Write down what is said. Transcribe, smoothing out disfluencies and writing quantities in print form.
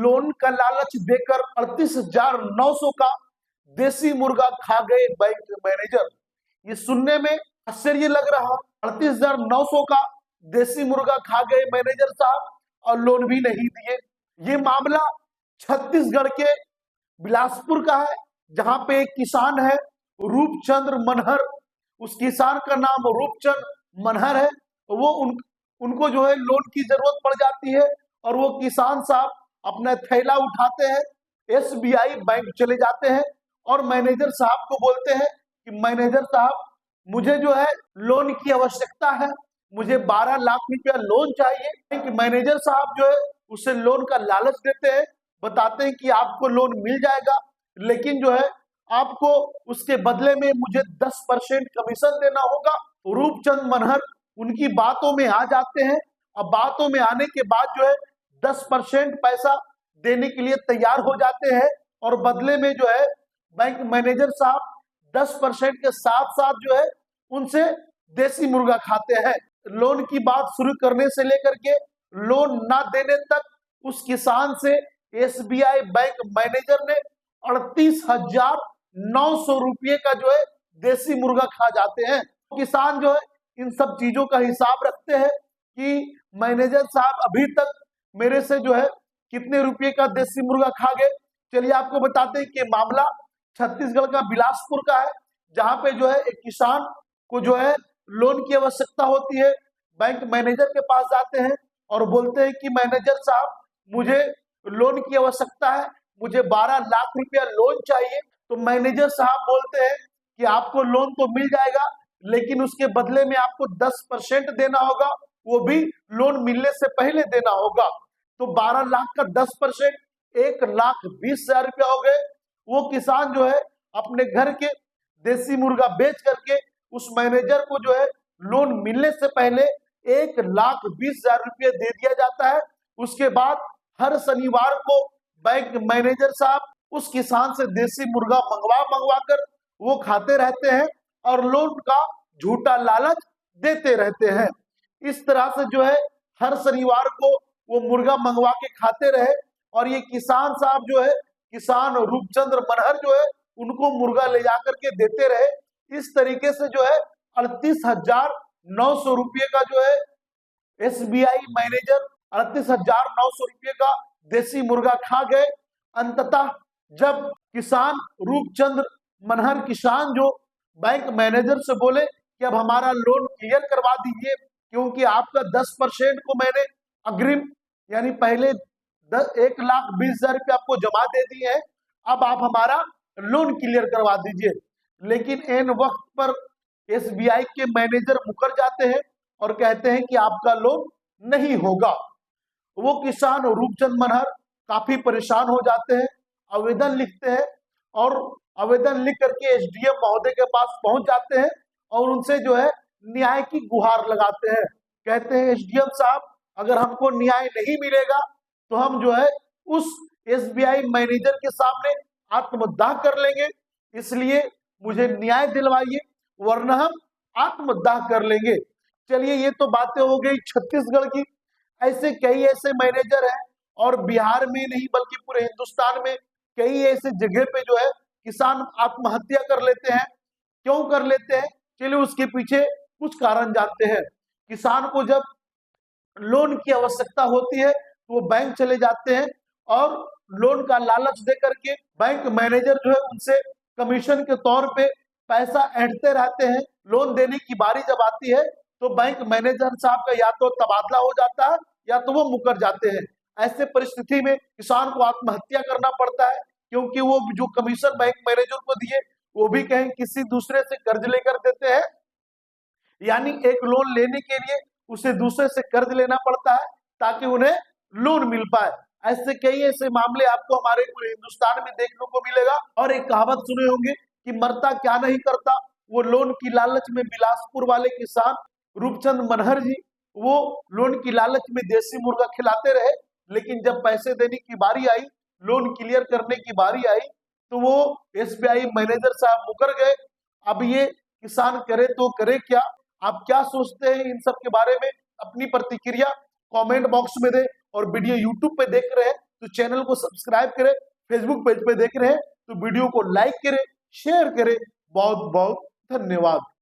Loan का लालच देकर 38,900 का देसी मुर्गा खा गए बैंक मैनेजर। ये सुनने में आश्चर्य लग रहा, 38,900 का देसी मुर्गा खा गए मैनेजर साहब और लोन भी नहीं दिए। ये मामला छत्तीसगढ़ के बिलासपुर का है, जहां पे एक किसान है रूपचंद्र मनहर। उस किसान का नाम रूपचंद मनहर है। वो उनको जो है लोन की जरूरत पड़ जाती है और वो किसान साहब अपना थैला उठाते हैं, एसबीआई बैंक चले जाते हैं और मैनेजर साहब को बोलते हैं कि मैनेजर साहब मुझे जो है लोन की आवश्यकता है, मुझे 12 लाख रुपया लोन चाहिए। कि मैनेजर साहब जो है उसे लोन का लालच देते हैं, बताते हैं कि आपको लोन मिल जाएगा, लेकिन जो है आपको उसके बदले में मुझे 10% कमीशन देना होगा। रूपचंद मनहर उनकी बातों में आ जाते हैं। अब बातों में आने के बाद जो है 10% पैसा देने के लिए तैयार हो जाते हैं और बदले में जो है बैंक मैनेजर साहब 10% के साथ साथ जो है उनसे देसी मुर्गा खाते हैं। लोन की बात शुरू करने से लेकर के लोन ना देने तक उस किसान से एसबीआई बैंक मैनेजर ने 38,900 रुपये का जो है देसी मुर्गा खा जाते हैं। किसान जो है इन सब चीजों का हिसाब रखते हैं कि मैनेजर साहब अभी तक मेरे से जो है कितने रुपये का देसी मुर्गा खा गए। चलिए आपको बताते हैं कि मामला छत्तीसगढ़ का बिलासपुर का है, जहां पे जो है एक किसान को जो है लोन की आवश्यकता होती है। बैंक मैनेजर के पास जाते हैं और बोलते हैं कि मैनेजर साहब मुझे लोन की आवश्यकता है, मुझे 12 लाख रुपया लोन चाहिए। तो मैनेजर साहब बोलते हैं कि आपको लोन तो मिल जाएगा, लेकिन उसके बदले में आपको 10% देना होगा, वो भी लोन मिलने से पहले देना होगा। तो 12 लाख का 10% 1,20,000 रुपया हो गए। वो किसान जो है अपने घर के देसी मुर्गा बेच करके उस मैनेजर को जो है लोन मिलने से पहले 1,20,000 रुपये दे दिया जाता है। उसके बाद हर शनिवार को बैंक मैनेजर साहब उस किसान से देसी मुर्गा मंगवा कर वो खाते रहते हैं और लोन का झूठा लालच देते रहते हैं। इस तरह से जो है हर शनिवार को वो मुर्गा मंगवा के खाते रहे और ये किसान साहब जो है किसान रूपचंद्र मनहर जो है उनको मुर्गा ले जाकर के देते रहे। इस तरीके से जो है 38,900 रुपये का जो है एसबीआई मैनेजर 38,900 रुपये का देसी मुर्गा खा गए। अंततः जब किसान रूपचंद्र मनहर किसान जो बैंक मैनेजर से बोले कि अब हमारा लोन क्लियर करवा दीजिए, क्योंकि आपका 10% को मैंने अग्रिम यानी पहले 1,20,000 रुपये आपको जमा दे दिए हैं, अब आप हमारा लोन क्लियर करवा दीजिए। लेकिन एन वक्त पर एसबीआई के मैनेजर मुकर जाते हैं और कहते हैं कि आपका लोन नहीं होगा। वो किसान रूपचंद मनहर काफी परेशान हो जाते हैं, आवेदन लिखते हैं और आवेदन लिख करके एसडीएम महोदय के पास पहुंच जाते हैं और उनसे जो है न्याय की गुहार लगाते हैं। कहते हैं एसडीएम साहब अगर हमको न्याय नहीं मिलेगा तो हम जो है उस एसबीआई मैनेजर के सामने आत्मदाह कर लेंगे, इसलिए मुझे न्याय दिलवाइए वरना हम आत्मदाह कर लेंगे। चलिए ये तो बातें हो गई छत्तीसगढ़ की। ऐसे कई ऐसे मैनेजर हैं और बिहार में नहीं बल्कि पूरे हिंदुस्तान में कई ऐसे जगह पे जो है किसान आत्महत्या कर लेते हैं। क्यों कर लेते हैं, चलिए उसके पीछे कुछ कारण जानते हैं। किसान को जब लोन की आवश्यकता होती है तो वो बैंक चले जाते हैं और लोन का लालच दे करके बैंक मैनेजर जो है उनसे कमीशन के तौर पे पैसा ऐंठते रहते हैं। लोन देने की बारी जब आती है तो बैंक मैनेजर साहब का या तो तबादला हो जाता है या तो वो मुकर जाते हैं। ऐसे परिस्थिति में किसान को आत्महत्या करना पड़ता है, क्योंकि वो जो कमीशन बैंक मैनेजर को दिए वो भी कहीं किसी दूसरे से कर्ज लेकर देते हैं, यानी एक लोन लेने के लिए उसे दूसरे से कर्ज लेना पड़ता है ताकि उन्हें लोन मिल पाए। ऐसे कई ऐसे मामले आपको हमारे पूरे हिंदुस्तान में देखने को मिलेगा। और एक कहावत सुने होंगे कि मरता क्या नहीं करता, वो लोन की लालच में बिलासपुर वाले किसान रूपचंद मनहर जी वो लोन की लालच में देसी मुर्गा खिलाते रहे, लेकिन जब पैसे देने की बारी आई, लोन क्लियर करने की बारी आई, तो वो एसबीआई मैनेजर साहब मुकर गए। अब ये किसान करे तो करे क्या? आप क्या सोचते हैं इन सब के बारे में? अपनी प्रतिक्रिया कमेंट बॉक्स में दें और वीडियो यूट्यूब पे देख रहे हैं तो चैनल को सब्सक्राइब करें, फेसबुक पेज पे देख रहे हैं तो वीडियो को लाइक करें, शेयर करें। बहुत बहुत धन्यवाद।